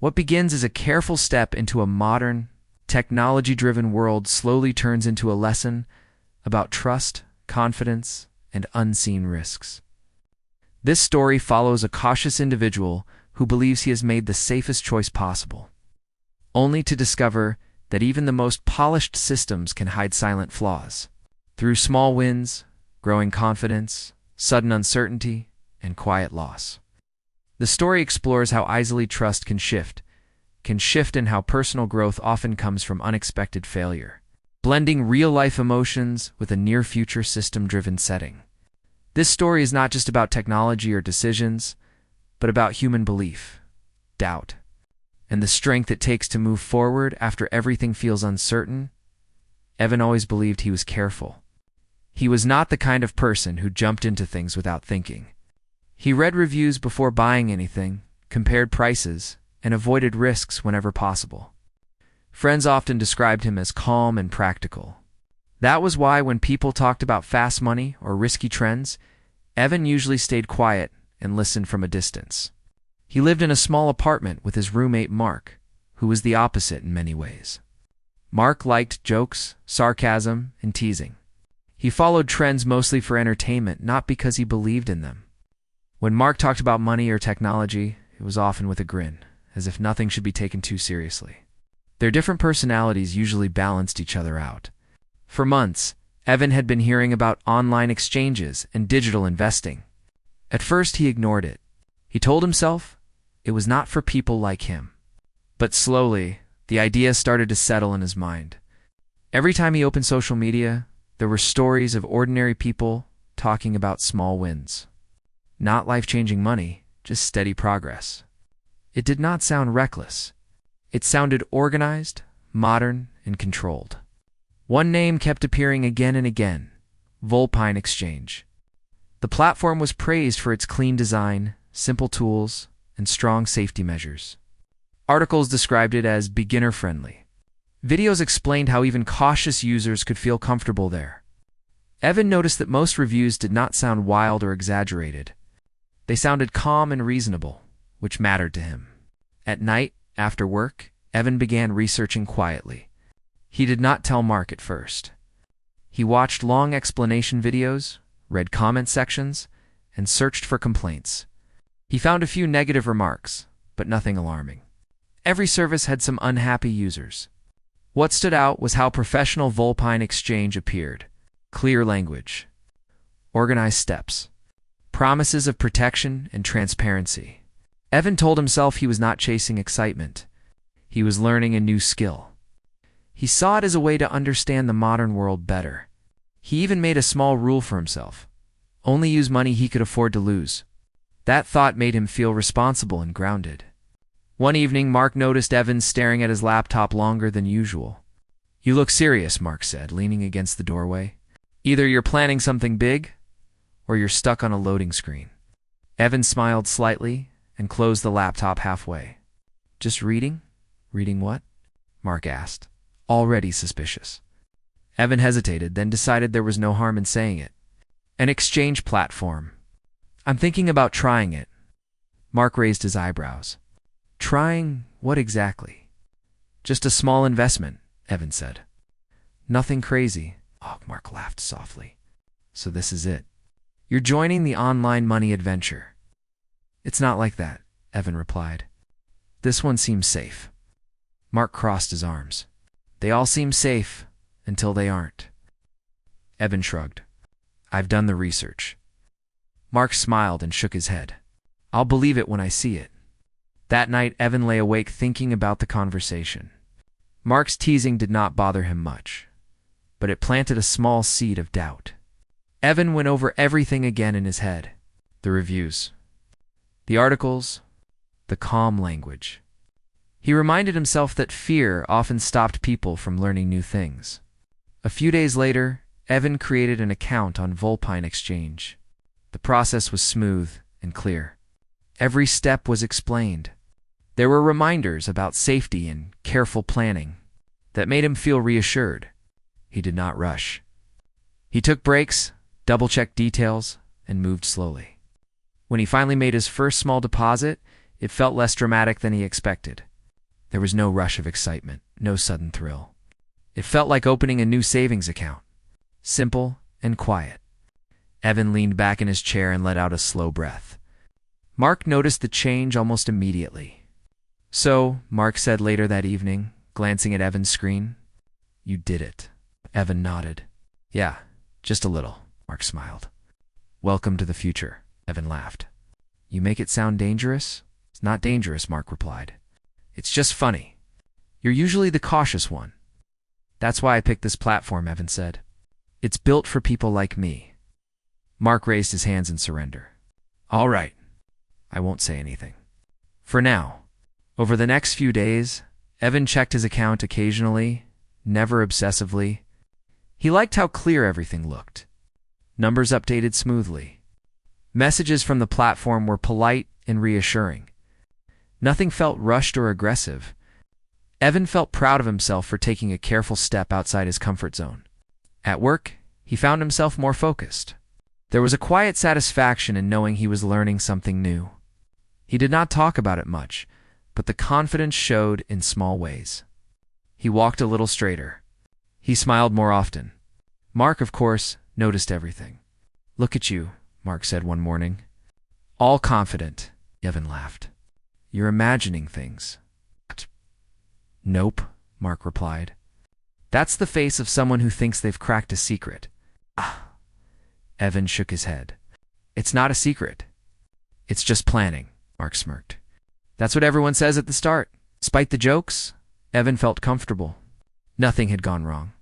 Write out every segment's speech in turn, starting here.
What begins as a careful step into a modern, technology-driven world slowly turns into a lesson about trust, confidence, and unseen risks. This story follows a cautious individual who believes he has made the safest choice possible, only to discover that even the most polished systems can hide silent flaws. Through small wins, growing confidence, sudden uncertainty, and quiet loss. The story explores how easily trust can shift and how personal growth often comes from unexpected failure, blending real-life emotions with a near-future system-driven setting. This story is not just about technology or decisions, but about human belief, doubt, and the strength it takes to move forward after everything feels uncertain. Evan always believed he was careful. He was not the kind of person who jumped into things without thinking. He read reviews before buying anything, compared prices, and avoided risks whenever possible. Friends often described him as calm and practical. That was why when people talked about fast money or risky trends, Evan usually stayed quiet and listened from a distance. He lived in a small apartment with his roommate Mark, who was the opposite in many ways. Mark liked jokes, sarcasm, and teasing. He followed trends mostly for entertainment, not because he believed in them. When Mark talked about money or technology, it was often with a grin, as if nothing should be taken too seriously. Their different personalities usually balanced each other out. For months, Evan had been hearing about online exchanges and digital investing. At first, he ignored it. He told himself it was not for people like him. But slowly, the idea started to settle in his mind. Every time he opened social media, there were stories of ordinary people talking about small wins. Not life-changing money, just steady progress. It did not sound reckless. It sounded organized, modern, and controlled. One name kept appearing again and again: Vulpine Exchange. The platform was praised for its clean design, simple tools, and strong safety measures. Articles described it as beginner-friendly. Videos explained how even cautious users could feel comfortable there. Evan noticed that most reviews did not sound wild or exaggerated. They sounded calm and reasonable, which mattered to him. At night, after work, Evan began researching quietly. He did not tell Mark at first. He watched long explanation videos, read comment sections, and searched for complaints. He found a few negative remarks, but nothing alarming. Every service had some unhappy users. What stood out was how professional Vulpine Exchange appeared. Clear language, organized steps, promises of protection and transparency. Evan told himself he was not chasing excitement. He was learning a new skill. He saw it as a way to understand the modern world better. He even made a small rule for himself: only use money he could afford to lose. That thought made him feel responsible and grounded. One evening, Mark noticed Evan staring at his laptop longer than usual. "You look serious," Mark said, leaning against the doorway. "Either you're planning something big, or you're stuck on a loading screen." Evan smiled slightly and closed the laptop halfway. "Just reading?" "Reading what?" Mark asked, already suspicious. Evan hesitated, then decided there was no harm in saying it. "An exchange platform. I'm thinking about trying it." Mark raised his eyebrows. "Trying what exactly?" "Just a small investment," Evan said. "Nothing crazy." Oh, Mark laughed softly. "So this is it. You're joining the online money adventure." "It's not like that," Evan replied. "This one seems safe." Mark crossed his arms. "They all seem safe until they aren't." Evan shrugged. "I've done the research." Mark smiled and shook his head. "I'll believe it when I see it." That night, Evan lay awake thinking about the conversation. Mark's teasing did not bother him much, but it planted a small seed of doubt. Evan went over everything again in his head: the reviews, the articles, the calm language. He reminded himself that fear often stopped people from learning new things. A few days later, Evan created an account on Vulpine Exchange. The process was smooth and clear. Every step was explained. There were reminders about safety and careful planning that made him feel reassured. He did not rush. He took breaks, double-checked details, and moved slowly. When he finally made his first small deposit, it felt less dramatic than he expected. There was no rush of excitement, no sudden thrill. It felt like opening a new savings account. Simple and quiet. Evan leaned back in his chair and let out a slow breath. Mark noticed the change almost immediately. "So," Mark said later that evening, glancing at Evan's screen, "you did it." Evan nodded. "Yeah, just a little," Mark smiled. "Welcome to the future," Evan laughed. "You make it sound dangerous?" "It's not dangerous," Mark replied. "It's just funny. You're usually the cautious one." "That's why I picked this platform," Evan said. "It's built for people like me." Mark raised his hands in surrender. "All right. I won't say anything. For now." Over the next few days, Evan checked his account occasionally, never obsessively. He liked how clear everything looked. Numbers updated smoothly. Messages from the platform were polite and reassuring. Nothing felt rushed or aggressive. Evan felt proud of himself for taking a careful step outside his comfort zone. At work, he found himself more focused. There was a quiet satisfaction in knowing he was learning something new. He did not talk about it much, but the confidence showed in small ways. He walked a little straighter. He smiled more often. Mark, of course, noticed everything. "Look at you," Mark said one morning. "All confident." Evan laughed. "You're imagining things." "Nope," Mark replied. "That's the face of someone who thinks they've cracked a secret." "Ah." Evan shook his head. "It's not a secret. It's just planning," Mark smirked. "That's what everyone says at the start." Despite the jokes, Evan felt comfortable. Nothing had gone wrong.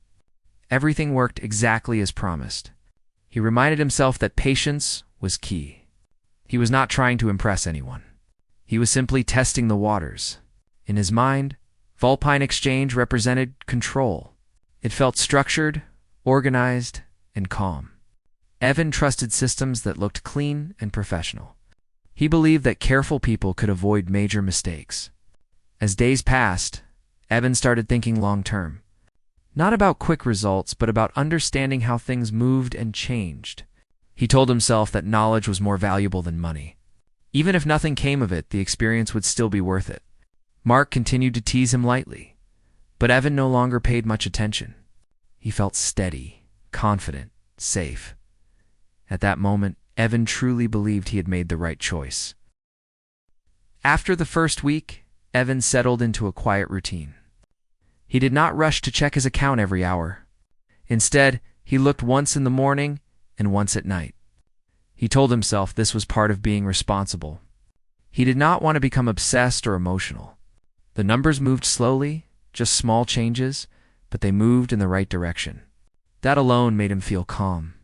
Everything worked exactly as promised. He reminded himself that patience was key. He was not trying to impress anyone. He was simply testing the waters. In his mind, Vulpine Exchange represented control. It felt structured, organized, and calm. Evan trusted systems that looked clean and professional. He believed that careful people could avoid major mistakes. As days passed, Evan started thinking long-term. Not about quick results, but about understanding how things moved and changed. He told himself that knowledge was more valuable than money. Even if nothing came of it, the experience would still be worth it. Mark continued to tease him lightly, but Evan no longer paid much attention. He felt steady, confident, safe. At that moment, Evan truly believed he had made the right choice. After the first week, Evan settled into a quiet routine. He did not rush to check his account every hour. Instead, he looked once in the morning and once at night. He told himself this was part of being responsible. He did not want to become obsessed or emotional. The numbers moved slowly, just small changes, but they moved in the right direction. That alone made him feel calm.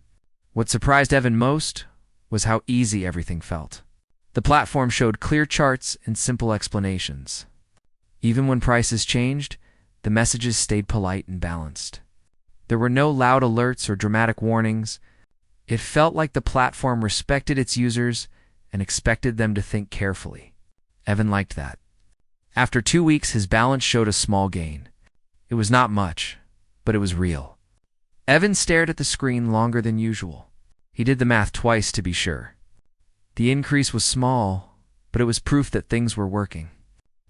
What surprised Evan most was how easy everything felt. The platform showed clear charts and simple explanations. Even when prices changed, the messages stayed polite and balanced. There were no loud alerts or dramatic warnings. It felt like the platform respected its users and expected them to think carefully. Evan liked that. After 2 weeks, his balance showed a small gain. It was not much, but it was real. Evan stared at the screen longer than usual. He did the math twice to be sure. The increase was small, but it was proof that things were working.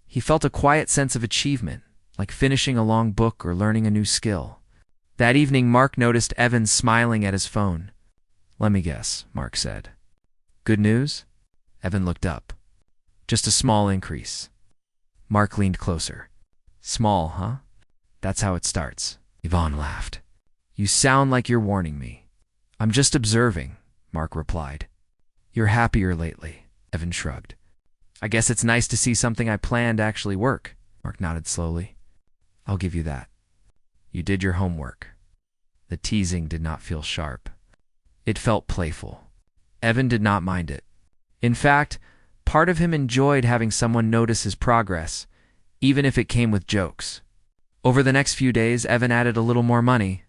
He felt a quiet sense of achievement, like finishing a long book or learning a new skill. That evening, Mark noticed Evan smiling at his phone. "Let me guess," Mark said. "Good news?" Evan looked up. "Just a small increase." Mark leaned closer. "Small, huh? That's how it starts." Yvonne laughed. "You sound like you're warning me." "I'm just observing," Mark replied. "You're happier lately," Evan shrugged. "I guess it's nice to see something I planned actually work." Mark nodded slowly. "I'll give you that. You did your homework." The teasing did not feel sharp. It felt playful. Evan did not mind it. In fact, part of him enjoyed having someone notice his progress, even if it came with jokes. Over the next few days, Evan added a little more money.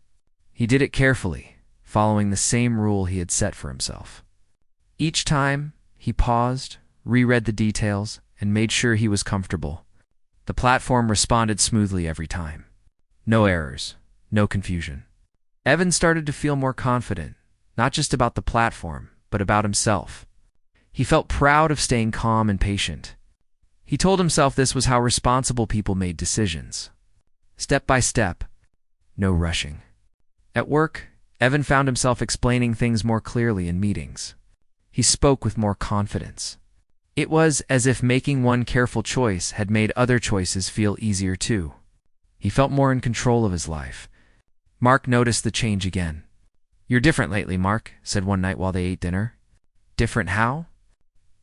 He did it carefully, following the same rule he had set for himself. Each time, he paused, reread the details, and made sure he was comfortable. The platform responded smoothly every time. No errors, no confusion. Evan started to feel more confident, not just about the platform, but about himself. He felt proud of staying calm and patient. He told himself this was how responsible people made decisions. Step by step, no rushing. At work, Evan found himself explaining things more clearly in meetings. He spoke with more confidence. It was as if making one careful choice had made other choices feel easier too. He felt more in control of his life. Mark noticed the change again. "You're different lately, Mark," said one night while they ate dinner. "Different how?"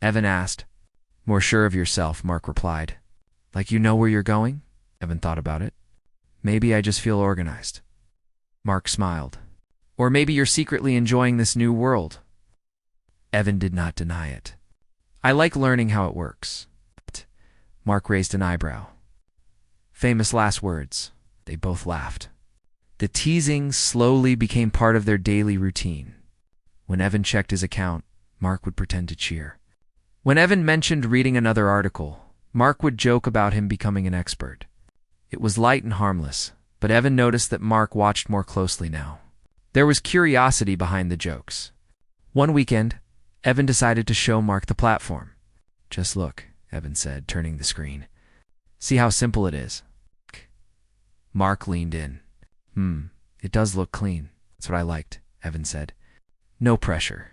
Evan asked. "More sure of yourself," Mark replied. "Like you know where you're going?" Evan thought about it. "Maybe I just feel organized." Mark smiled. "Or maybe you're secretly enjoying this new world." Evan did not deny it. "I like learning how it works." Mark raised an eyebrow. Famous last words. They both laughed. The teasing slowly became part of their daily routine. When Evan checked his account, Mark would pretend to cheer. When Evan mentioned reading another article, Mark would joke about him becoming an expert. It was light and harmless, but Evan noticed that Mark watched more closely now. There was curiosity behind the jokes. One weekend, Evan decided to show Mark the platform. "Just look," Evan said, turning the screen. "See how simple it is." Mark leaned in. It does look clean. That's what I liked," Evan said. "No pressure."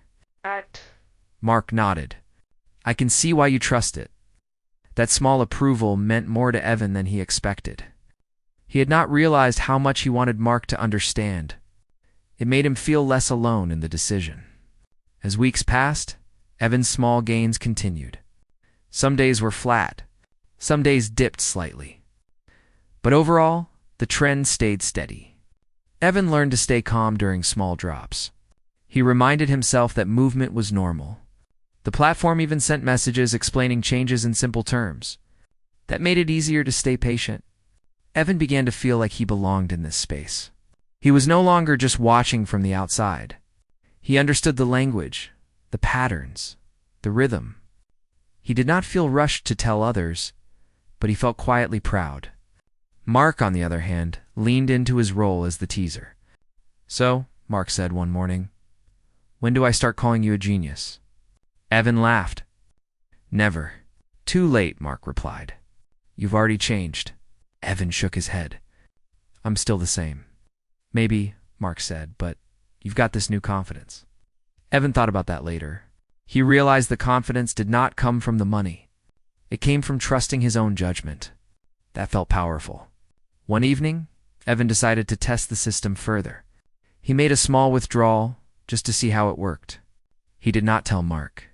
Mark nodded. "I can see why you trust it." That small approval meant more to Evan than he expected. He had not realized how much he wanted Mark to understand. It made him feel less alone in the decision. As weeks passed, Evan's small gains continued. Some days were flat. Some days dipped slightly. But overall, the trend stayed steady. Evan learned to stay calm during small drops. He reminded himself that movement was normal. The platform even sent messages explaining changes in simple terms. That made it easier to stay patient. Evan began to feel like he belonged in this space. He was no longer just watching from the outside. He understood the language, the patterns, the rhythm. He did not feel rushed to tell others, but he felt quietly proud. Mark, on the other hand, leaned into his role as the teaser. "So," Mark said one morning, "when do I start calling you a genius?" Evan laughed. "Never." "Too late," Mark replied. "You've already changed." Evan shook his head. "I'm still the same." "Maybe," Mark said, "but you've got this new confidence." Evan thought about that later. He realized the confidence did not come from the money. It came from trusting his own judgment. That felt powerful. One evening, Evan decided to test the system further. He made a small withdrawal just to see how it worked. He did not tell Mark.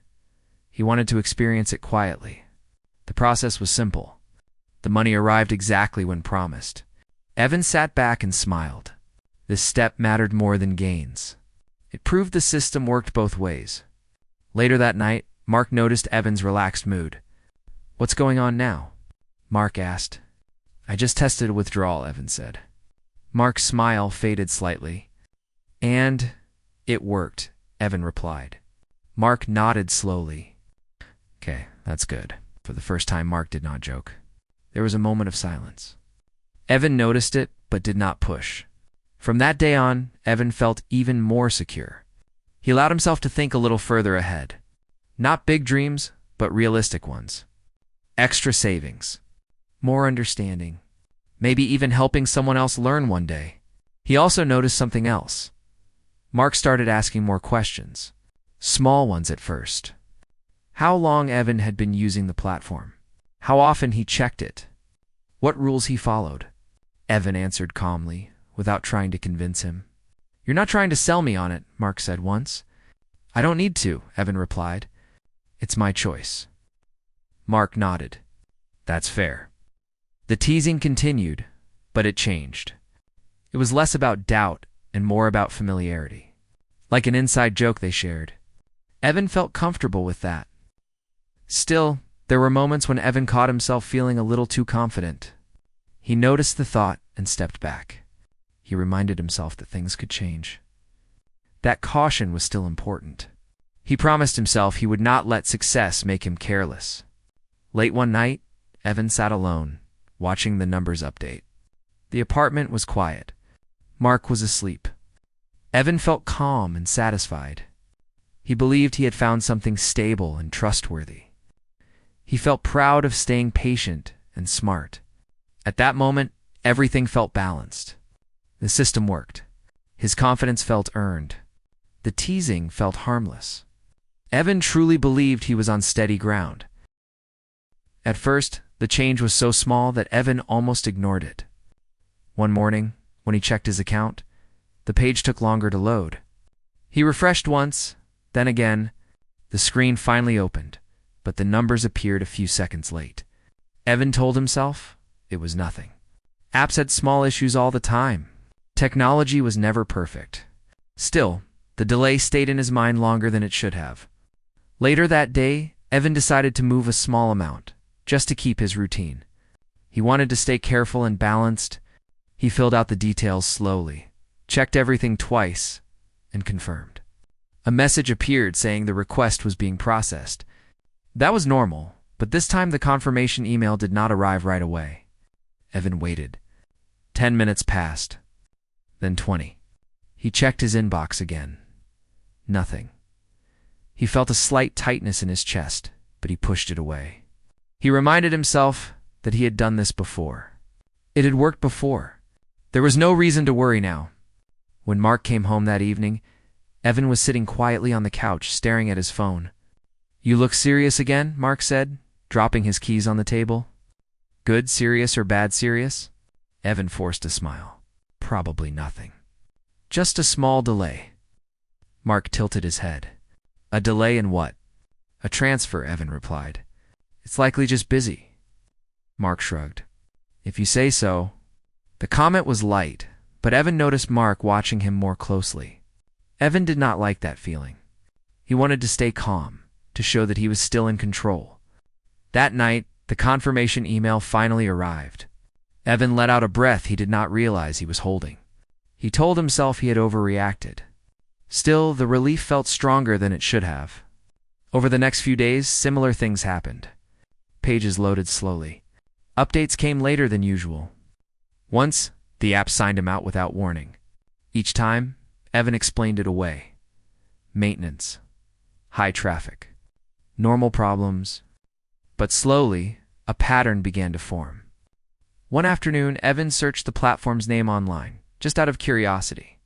He wanted to experience it quietly. The process was simple. The money arrived exactly when promised. Evan sat back and smiled. This step mattered more than gains. It proved the system worked both ways. Later that night, Mark noticed Evan's relaxed mood. "What's going on now?" Mark asked. "I just tested a withdrawal," Evan said. Mark's smile faded slightly. "And it worked," Evan replied. Mark nodded slowly. "Okay, that's good." For the first time, Mark did not joke. There was a moment of silence. Evan noticed it, but did not push. From that day on, Evan felt even more secure. He allowed himself to think a little further ahead. Not big dreams, but realistic ones. Extra savings. More understanding. Maybe even helping someone else learn one day. He also noticed something else. Mark started asking more questions. Small ones at first. How long Evan had been using the platform. How often he checked it. What rules he followed. Evan answered calmly, without trying to convince him. "You're not trying to sell me on it," Mark said once. "I don't need to," Evan replied. "It's my choice." Mark nodded. "That's fair." The teasing continued, but it changed. It was less about doubt and more about familiarity. Like an inside joke they shared. Evan felt comfortable with that. Still, there were moments when Evan caught himself feeling a little too confident. He noticed the thought and stepped back. He reminded himself that things could change. That caution was still important. He promised himself he would not let success make him careless. Late one night, Evan sat alone, watching the numbers update. The apartment was quiet. Mark was asleep. Evan felt calm and satisfied. He believed he had found something stable and trustworthy. He felt proud of staying patient and smart. At that moment, everything felt balanced. The system worked. His confidence felt earned. The teasing felt harmless. Evan truly believed he was on steady ground. At first, the change was so small that Evan almost ignored it. One morning, when he checked his account, the page took longer to load. He refreshed once, then again. The screen finally opened, but the numbers appeared a few seconds late. Evan told himself it was nothing. Apps had small issues all the time. Technology was never perfect. Still, the delay stayed in his mind longer than it should have. Later that day, Evan decided to move a small amount, just to keep his routine. He wanted to stay careful and balanced. He filled out the details slowly, checked everything twice, and confirmed. A message appeared saying the request was being processed. That was normal, but this time the confirmation email did not arrive right away. Evan waited. 10 minutes passed, then 20. He checked his inbox again. Nothing. He felt a slight tightness in his chest, but he pushed it away. He reminded himself that he had done this before. It had worked before. There was no reason to worry now. When Mark came home that evening, Evan was sitting quietly on the couch, staring at his phone. "You look serious again," Mark said, dropping his keys on the table. "Good serious or bad serious?" Evan forced a smile. "Probably nothing. Just a small delay." Mark tilted his head. "A delay in what?" "A transfer," Evan replied. "It's likely just busy." Mark shrugged. "If you say so." The comment was light, but Evan noticed Mark watching him more closely. Evan did not like that feeling. He wanted to stay calm, to show that he was still in control. That night, the confirmation email finally arrived. Evan let out a breath he did not realize he was holding. He told himself he had overreacted. Still, the relief felt stronger than it should have. Over the next few days, similar things happened. Pages loaded slowly. Updates came later than usual. Once, the app signed him out without warning. Each time, Evan explained it away. Maintenance. High traffic. Normal problems. But slowly, a pattern began to form. One afternoon, Evan searched the platform's name online, just out of curiosity.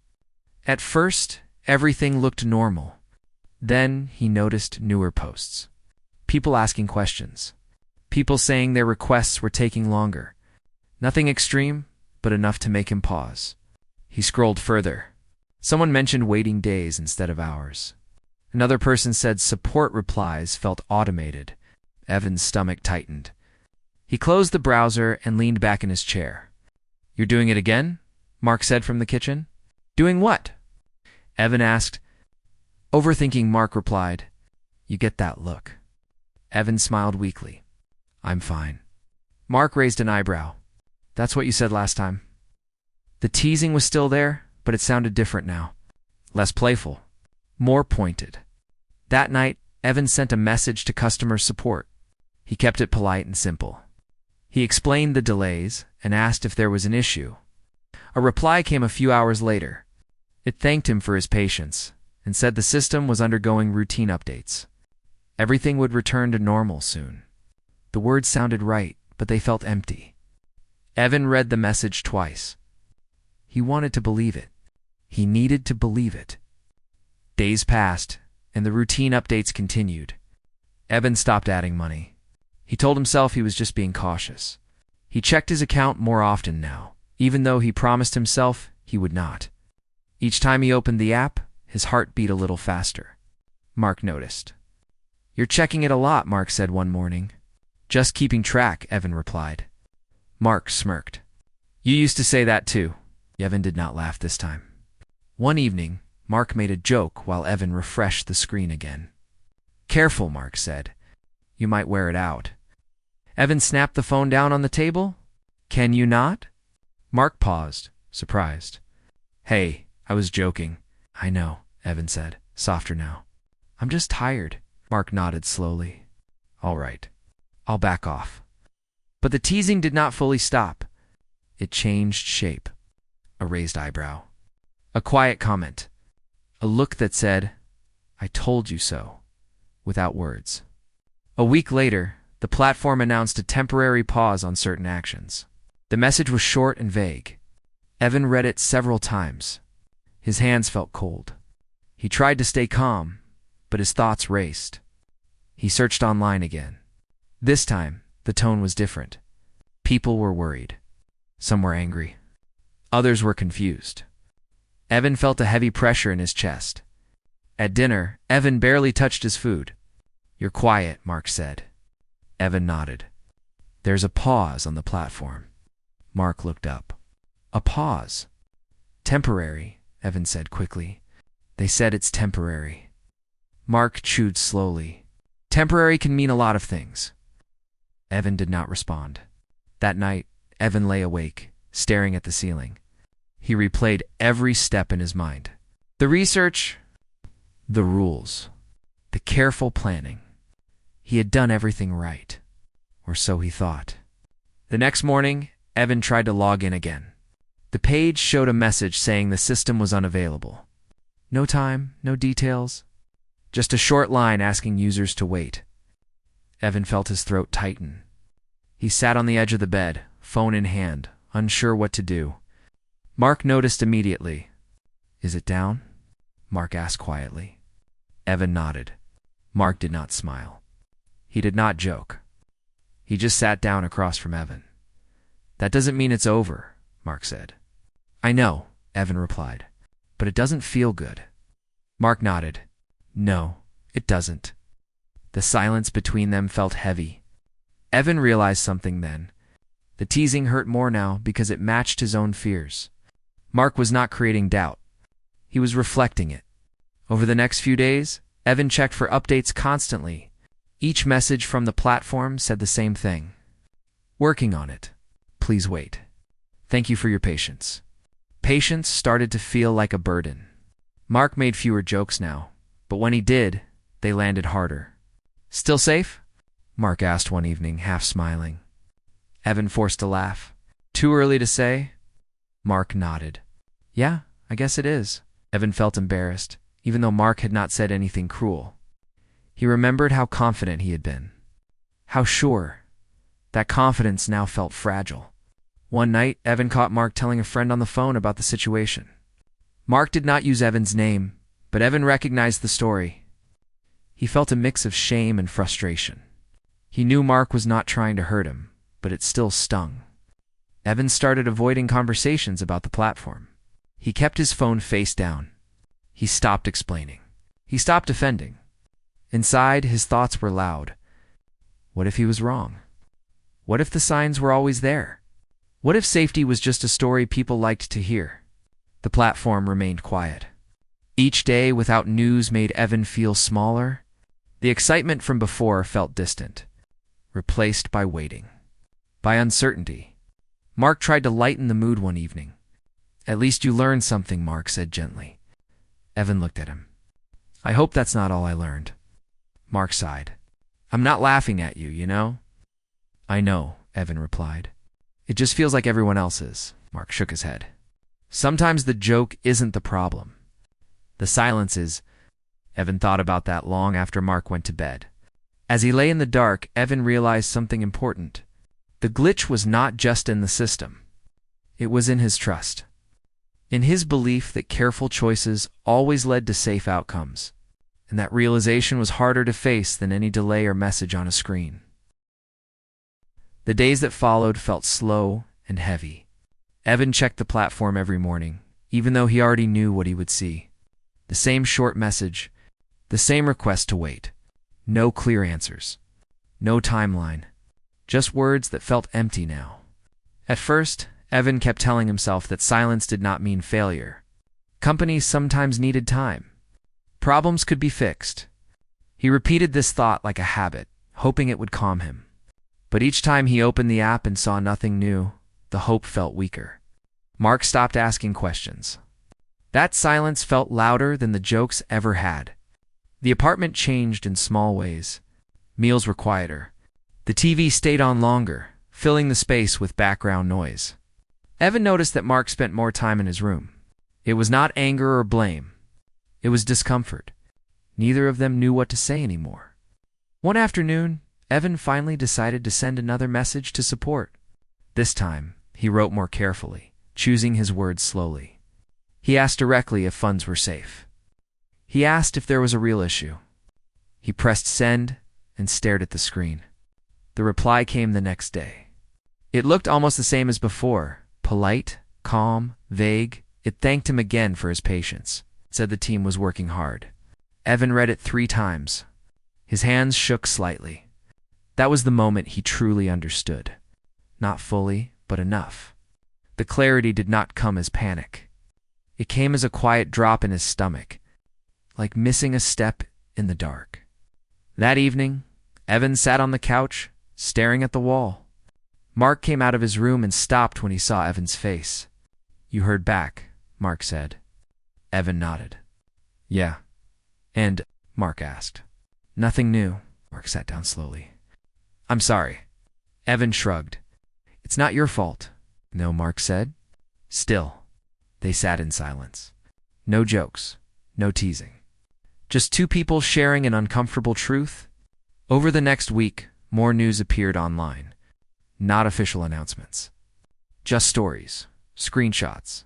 At first, everything looked normal. Then he noticed newer posts. People asking questions. People saying their requests were taking longer. Nothing extreme, but enough to make him pause. He scrolled further. Someone mentioned waiting days instead of hours. Another person said support replies felt automated. Evan's stomach tightened. He closed the browser and leaned back in his chair. "You're doing it again?" Mark said from the kitchen. "Doing what?" Evan asked. Overthinking, Mark replied. "You get that look." Evan smiled weakly. "I'm fine." Mark raised an eyebrow. "That's what you said last time." The teasing was still there, but it sounded different now. Less playful. More pointed. That night, Evan sent a message to customer support. He kept it polite and simple. He explained the delays and asked if there was an issue. A reply came a few hours later. It thanked him for his patience and said the system was undergoing routine updates. Everything would return to normal soon. The words sounded right, but they felt empty. Evan read the message twice. He wanted to believe it. He needed to believe it. Days passed, and the routine updates continued. Evan stopped adding money. He told himself he was just being cautious. He checked his account more often now, even though he promised himself he would not. Each time he opened the app, his heart beat a little faster. Mark noticed. "You're checking it a lot," Mark said one morning. "Just keeping track," Evan replied. Mark smirked. "You used to say that too." Evan did not laugh this time. One evening, Mark made a joke while Evan refreshed the screen again. "Careful," Mark said. "You might wear it out." Evan snapped the phone down on the table. "Can you not?" Mark paused, surprised. "Hey, I was joking." "I know," Evan said, softer now. "I'm just tired." Mark nodded slowly. "All right, I'll back off." But the teasing did not fully stop. It changed shape. A raised eyebrow. A quiet comment. A look that said, "I told you so," without words. A week later, The platform announced a temporary pause on certain actions. The message was short and vague. Evan read it several times. His hands felt cold. He tried to stay calm, but his thoughts raced. He searched online again. This time, the tone was different. People were worried. Some were angry. Others were confused. Evan felt a heavy pressure in his chest. At dinner, Evan barely touched his food. "You're quiet," Mark said. Evan nodded. "There's a pause on the platform." Mark looked up. "A pause?" "Temporary," Evan said quickly. "They said it's temporary." Mark chewed slowly. "Temporary can mean a lot of things." Evan did not respond. That night, Evan lay awake, staring at the ceiling. He replayed every step in his mind. The research, the rules, the careful planning. He had done everything right, or so he thought. The next morning, Evan tried to log in again. The page showed a message saying the system was unavailable. No time, no details, just a short line asking users to wait. Evan felt his throat tighten. He sat on the edge of the bed, phone in hand, unsure what to do. Mark noticed immediately. "Is it down?" Mark asked quietly. Evan nodded. Mark did not smile. He did not joke. He just sat down across from Evan. "That doesn't mean it's over," Mark said. "I know," Evan replied, "but it doesn't feel good." Mark nodded. "No, it doesn't." The silence between them felt heavy. Evan realized something then. The teasing hurt more now because it matched his own fears. Mark was not creating doubt. He was reflecting it. Over the next few days, Evan checked for updates constantly. Each message from the platform said the same thing. "Working on it. Please wait. Thank you for your patience." Patience started to feel like a burden. Mark made fewer jokes now, but when he did, they landed harder. "Still safe?" Mark asked one evening, half smiling. Evan forced a laugh. "Too early to say?" Mark nodded. "Yeah, I guess it is." Evan felt embarrassed, even though Mark had not said anything cruel. He remembered how confident he had been. How sure. That confidence now felt fragile. One night, Evan caught Mark telling a friend on the phone about the situation. Mark did not use Evan's name, but Evan recognized the story. He felt a mix of shame and frustration. He knew Mark was not trying to hurt him, but it still stung. Evan started avoiding conversations about the platform. He kept his phone face down. He stopped explaining. He stopped defending. Inside, his thoughts were loud. What if he was wrong? What if the signs were always there? What if safety was just a story people liked to hear? The platform remained quiet. Each day without news made Evan feel smaller. The excitement from before felt distant, replaced by waiting, by uncertainty. Mark tried to lighten the mood one evening. "At least you learned something," Mark said gently. Evan looked at him. "I hope that's not all I learned." Mark sighed. "I'm not laughing at you, you know?" "I know," Evan replied. "It just feels like everyone else is." Mark shook his head. "Sometimes the joke isn't the problem. The silence is." Evan thought about that long after Mark went to bed. As he lay in the dark, Evan realized something important. The glitch was not just in the system. It was in his trust. In his belief that careful choices always led to safe outcomes. And that realization was harder to face than any delay or message on a screen. The days that followed felt slow and heavy. Evan checked the platform every morning, even though he already knew what he would see. The same short message, the same request to wait. No clear answers. No timeline. Just words that felt empty now. At first, Evan kept telling himself that silence did not mean failure. Companies sometimes needed time. Problems could be fixed. He repeated this thought like a habit, hoping it would calm him. But each time he opened the app and saw nothing new, the hope felt weaker. Mark stopped asking questions. That silence felt louder than the jokes ever had. The apartment changed in small ways. Meals were quieter. The TV stayed on longer, filling the space with background noise. Evan noticed that Mark spent more time in his room. It was not anger or blame. It was discomfort. Neither of them knew what to say anymore. One afternoon, Evan finally decided to send another message to support. This time, he wrote more carefully, choosing his words slowly. He asked directly if funds were safe. He asked if there was a real issue. He pressed send and stared at the screen. The reply came the next day. It looked almost the same as before, polite, calm, vague. It thanked him again for his patience, said the team was working hard. Evan read it 3 times. His hands shook slightly. That was the moment he truly understood. Not fully, but enough. The clarity did not come as panic. It came as a quiet drop in his stomach, like missing a step in the dark. That evening, Evan sat on the couch, staring at the wall. Mark came out of his room and stopped when he saw Evan's face. "You heard back," Mark said. Evan nodded. "Yeah." "And?" Mark asked. "Nothing new." Mark sat down slowly. "I'm sorry." Evan shrugged. "It's not your fault." "No," Mark said. Still, they sat in silence. No jokes, no teasing. Just 2 people sharing an uncomfortable truth. Over the next week, more news appeared online. Not official announcements. Just stories, screenshots,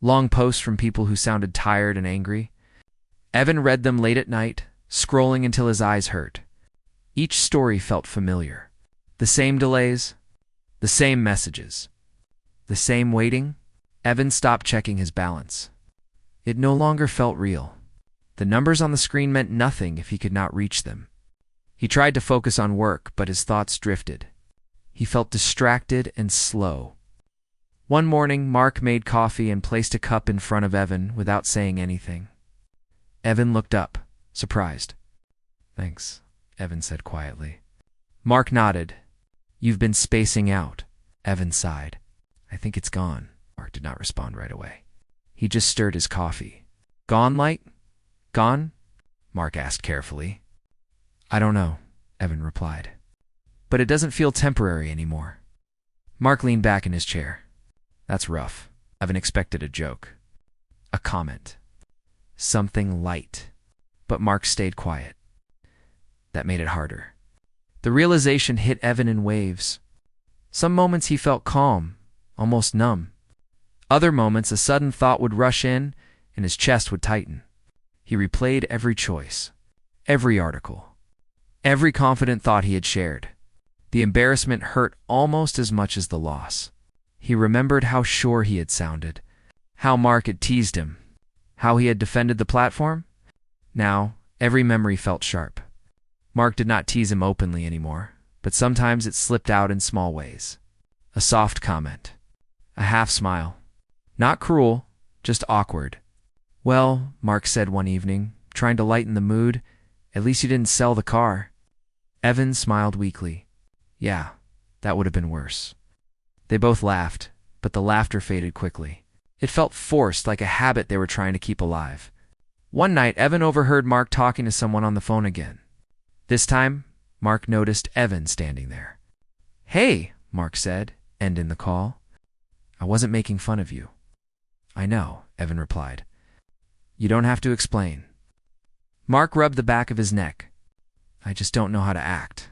long posts from people who sounded tired and angry. Evan read them late at night, scrolling until his eyes hurt. Each story felt familiar. The same delays, the same messages, the same waiting. Evan stopped checking his balance. It no longer felt real. The numbers on the screen meant nothing if he could not reach them. He tried to focus on work, but his thoughts drifted. He felt distracted and slow. One morning, Mark made coffee and placed a cup in front of Evan without saying anything. Evan looked up, surprised. "Thanks," Evan said quietly. Mark nodded. "You've been spacing out," Evan sighed. "I think it's gone." Mark did not respond right away. He just stirred his coffee. "Gone, light? Gone?" Mark asked carefully. "I don't know," Evan replied. "But it doesn't feel temporary anymore." Mark leaned back in his chair. "That's rough." Evan expected a joke, a comment, something light. But Mark stayed quiet. That made it harder. The realization hit Evan in waves. Some moments he felt calm, almost numb. Other moments a sudden thought would rush in and his chest would tighten. He replayed every choice, every article, every confident thought he had shared. The embarrassment hurt almost as much as the loss. He remembered how sure he had sounded, how Mark had teased him, how he had defended the platform. Now, every memory felt sharp. Mark did not tease him openly anymore, but sometimes it slipped out in small ways. A soft comment, a half smile. Not cruel, just awkward. "Well," Mark said one evening, trying to lighten the mood, "at least you didn't sell the car." Evan smiled weakly. "Yeah, that would have been worse." They both laughed, but the laughter faded quickly. It felt forced, like a habit they were trying to keep alive. One night, Evan overheard Mark talking to someone on the phone again. This time, Mark noticed Evan standing there. "Hey," Mark said, ending the call. "I wasn't making fun of you." "I know," Evan replied. "You don't have to explain." Mark rubbed the back of his neck. "I just don't know how to act."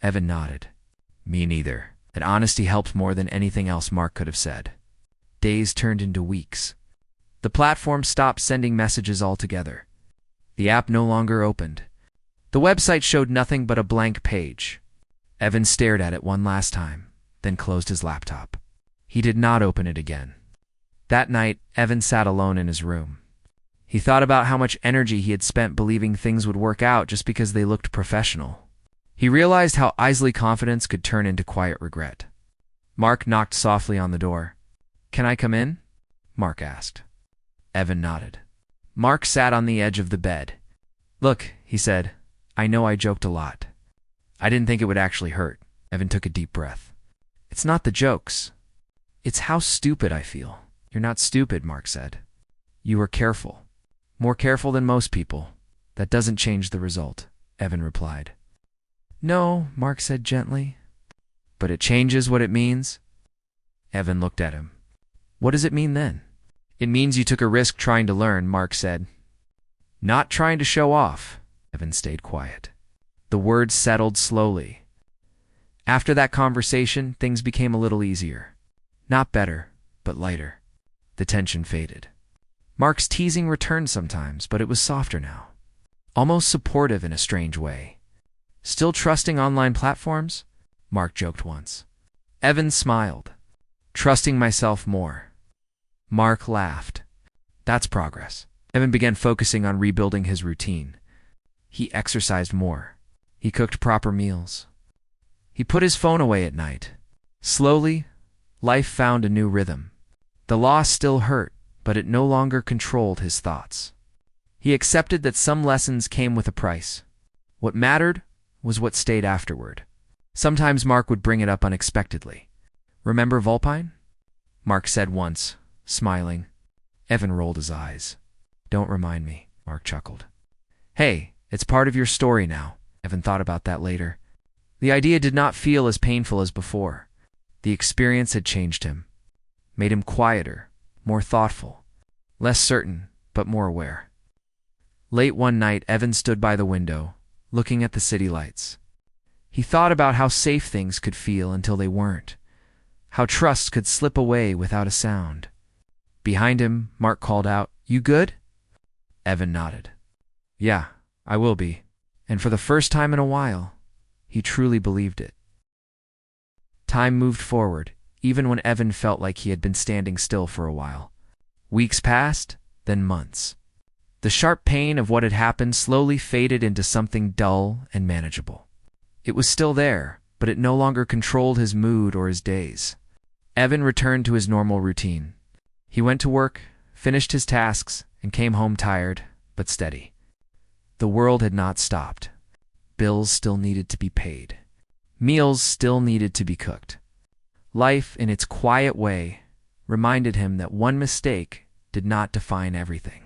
Evan nodded. "Me neither." That honesty helped more than anything else Mark could have said. Days turned into weeks. The platform stopped sending messages altogether. The app no longer opened. The website showed nothing but a blank page. Evan stared at it one last time, then closed his laptop. He did not open it again. That night, Evan sat alone in his room. He thought about how much energy he had spent believing things would work out just because they looked professional. He realized how easily confidence could turn into quiet regret. Mark knocked softly on the door. "Can I come in?" Mark asked. Evan nodded. Mark sat on the edge of the bed. "Look," he said, "I know I joked a lot. I didn't think it would actually hurt." Evan took a deep breath. "It's not the jokes. It's how stupid I feel." "You're not stupid," Mark said. "You were careful. More careful than most people. That doesn't change the result," Evan replied. "No," Mark said gently. "But it changes what it means?" Evan looked at him. "What does it mean then?" "It means you took a risk trying to learn," Mark said. "Not trying to show off." Evan stayed quiet. The words settled slowly. After that conversation, things became a little easier. Not better, but lighter. The tension faded. Mark's teasing returned sometimes, but it was softer now. Almost supportive in a strange way. "Still trusting online platforms?" Mark joked once. Evan smiled. "Trusting myself more." Mark laughed. "That's progress." Evan began focusing on rebuilding his routine. He exercised more. He cooked proper meals. He put his phone away at night. Slowly, life found a new rhythm. The loss still hurt, but it no longer controlled his thoughts. He accepted that some lessons came with a price. What mattered was what stayed afterward. Sometimes Mark would bring it up unexpectedly. "Remember Vulpine?" Mark said once, smiling. Evan rolled his eyes. "Don't remind me," Mark chuckled. "Hey, it's part of your story now." Evan thought about that later. The idea did not feel as painful as before. The experience had changed him, made him quieter, more thoughtful, less certain, but more aware. Late one night, Evan stood by the window, looking at the city lights. He thought about how safe things could feel until they weren't, how trust could slip away without a sound. Behind him, Mark called out, "You good?" Evan nodded. "Yeah, I will be." And for the first time in a while, he truly believed it. Time moved forward, even when Evan felt like he had been standing still for a while. Weeks passed, then months. The sharp pain of what had happened slowly faded into something dull and manageable. It was still there, but it no longer controlled his mood or his days. Evan returned to his normal routine. He went to work, finished his tasks, and came home tired, but steady. The world had not stopped. Bills still needed to be paid. Meals still needed to be cooked. Life, in its quiet way, reminded him that one mistake did not define everything.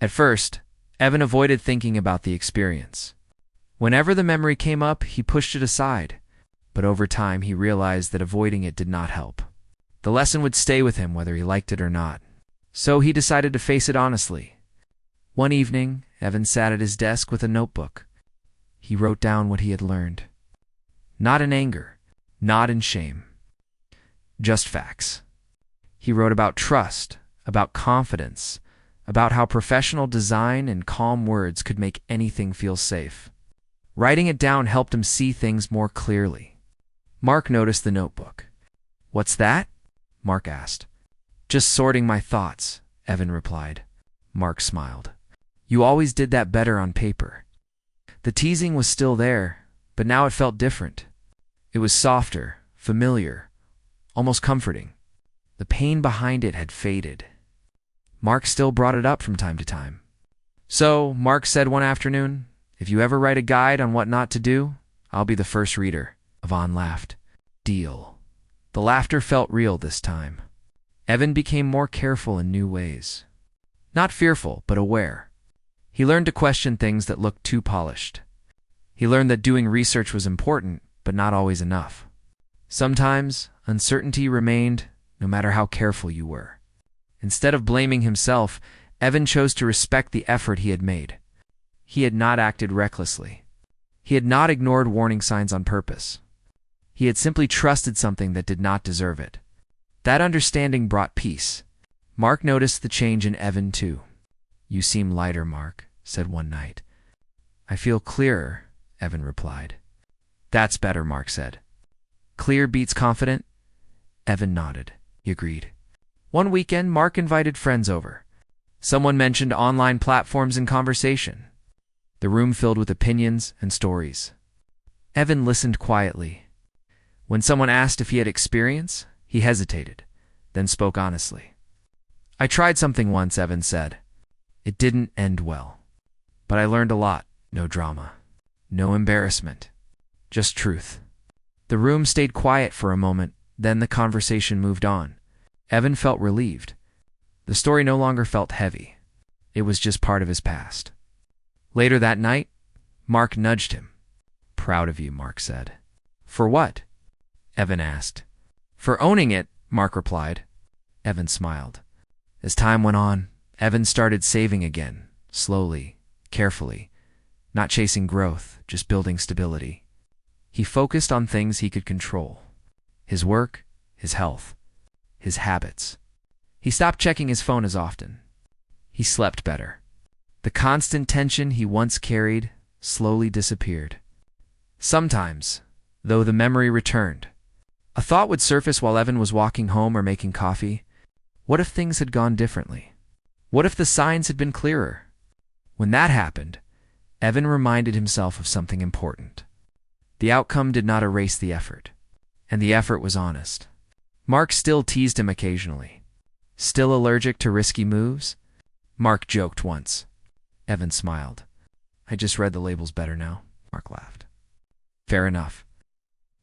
At first, Evan avoided thinking about the experience. Whenever the memory came up, he pushed it aside, but over time he realized that avoiding it did not help. The lesson would stay with him whether he liked it or not. So he decided to face it honestly. One evening, Evan sat at his desk with a notebook. He wrote down what he had learned. Not in anger, not in shame. Just facts. He wrote about trust, about confidence, about how professional design and calm words could make anything feel safe. Writing it down helped him see things more clearly. Mark noticed the notebook. "What's that?" Mark asked. "Just sorting my thoughts," Evan replied. Mark smiled. "You always did that better on paper." The teasing was still there, but now it felt different. It was softer, familiar, almost comforting. The pain behind it had faded. Mark still brought it up from time to time. "So," Mark said one afternoon, "if you ever write a guide on what not to do, I'll be the first reader." Yvonne laughed. "Deal." The laughter felt real this time. Evan became more careful in new ways. Not fearful, but aware. He learned to question things that looked too polished. He learned that doing research was important, but not always enough. Sometimes, uncertainty remained, no matter how careful you were. Instead of blaming himself, Evan chose to respect the effort he had made. He had not acted recklessly. He had not ignored warning signs on purpose. He had simply trusted something that did not deserve it. That understanding brought peace. Mark noticed the change in Evan, too. "You seem lighter, Mark," said one night. "I feel clearer," Evan replied. "That's better," Mark said. "Clear beats confident?" Evan nodded. He agreed. One weekend, Mark invited friends over. Someone mentioned online platforms in conversation. The room filled with opinions and stories. Evan listened quietly. When someone asked if he had experience, he hesitated, then spoke honestly. "I tried something once," Evan said. "It didn't end well. But I learned a lot. No drama. No embarrassment. Just truth." The room stayed quiet for a moment, then the conversation moved on. Evan felt relieved. The story no longer felt heavy. It was just part of his past. Later that night, Mark nudged him. "Proud of you," Mark said. "For what?" Evan asked. "For owning it," Mark replied. Evan smiled. As time went on, Evan started saving again, slowly, carefully. not chasing growth, just building stability. He focused on things he could control: his work, his health, his habits. He stopped checking his phone as often. He slept better. The constant tension he once carried slowly disappeared. Sometimes, though, the memory returned. A thought would surface while Evan was walking home or making coffee. What if things had gone differently? What if the signs had been clearer? When that happened, Evan reminded himself of something important. The outcome did not erase the effort, and the effort was honest. Mark still teased him occasionally. Still allergic to risky moves? Mark joked once. Evan smiled. "I just read the labels better now," Mark laughed. Fair enough.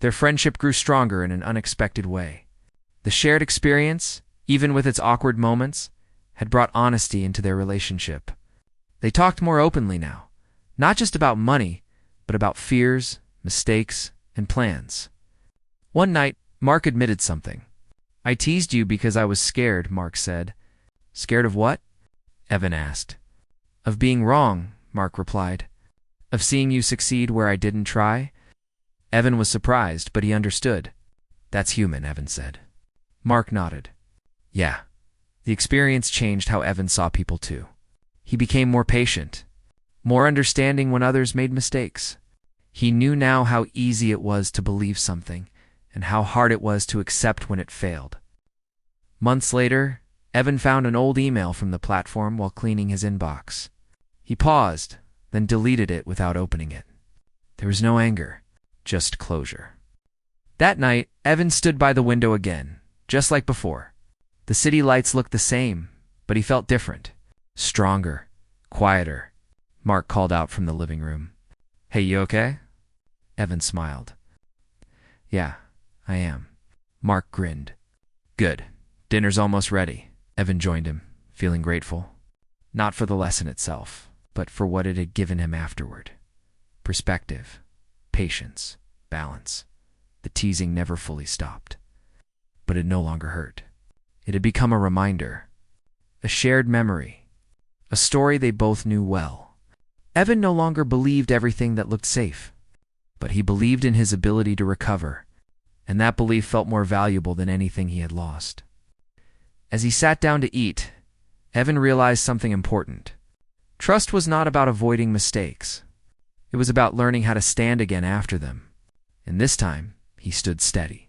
Their friendship grew stronger in an unexpected way. The shared experience, even with its awkward moments, had brought honesty into their relationship. They talked more openly now, not just about money, but about fears, mistakes, and plans. One night, Mark admitted something. "I teased you because I was scared," Mark said. "Scared of what?" Evan asked. "Of being wrong," Mark replied. "Of seeing you succeed where I didn't try." Evan was surprised, but he understood. "That's human," Evan said. Mark nodded. Yeah. The experience changed how Evan saw people too. He became more patient, more understanding when others made mistakes. He knew now how easy it was to believe something, and how hard it was to accept when it failed. Months later, Evan found an old email from the platform while cleaning his inbox. He paused, then deleted it without opening it. There was no anger, just closure. That night, Evan stood by the window again, just like before. The city lights looked the same, but he felt different. Stronger, quieter. Mark called out from the living room. "Hey, you okay?" Evan smiled. "Yeah, I am." Mark grinned. "Good. Dinner's almost ready." Evan joined him, feeling grateful. Not for the lesson itself, but for what it had given him afterward. Perspective, patience, balance. The teasing never fully stopped. But it no longer hurt. It had become a reminder, a shared memory, a story they both knew well. Evan no longer believed everything that looked safe, but he believed in his ability to recover, and that belief felt more valuable than anything he had lost. As he sat down to eat, Evan realized something important. Trust was not about avoiding mistakes. It was about learning how to stand again after them. And this time, he stood steady.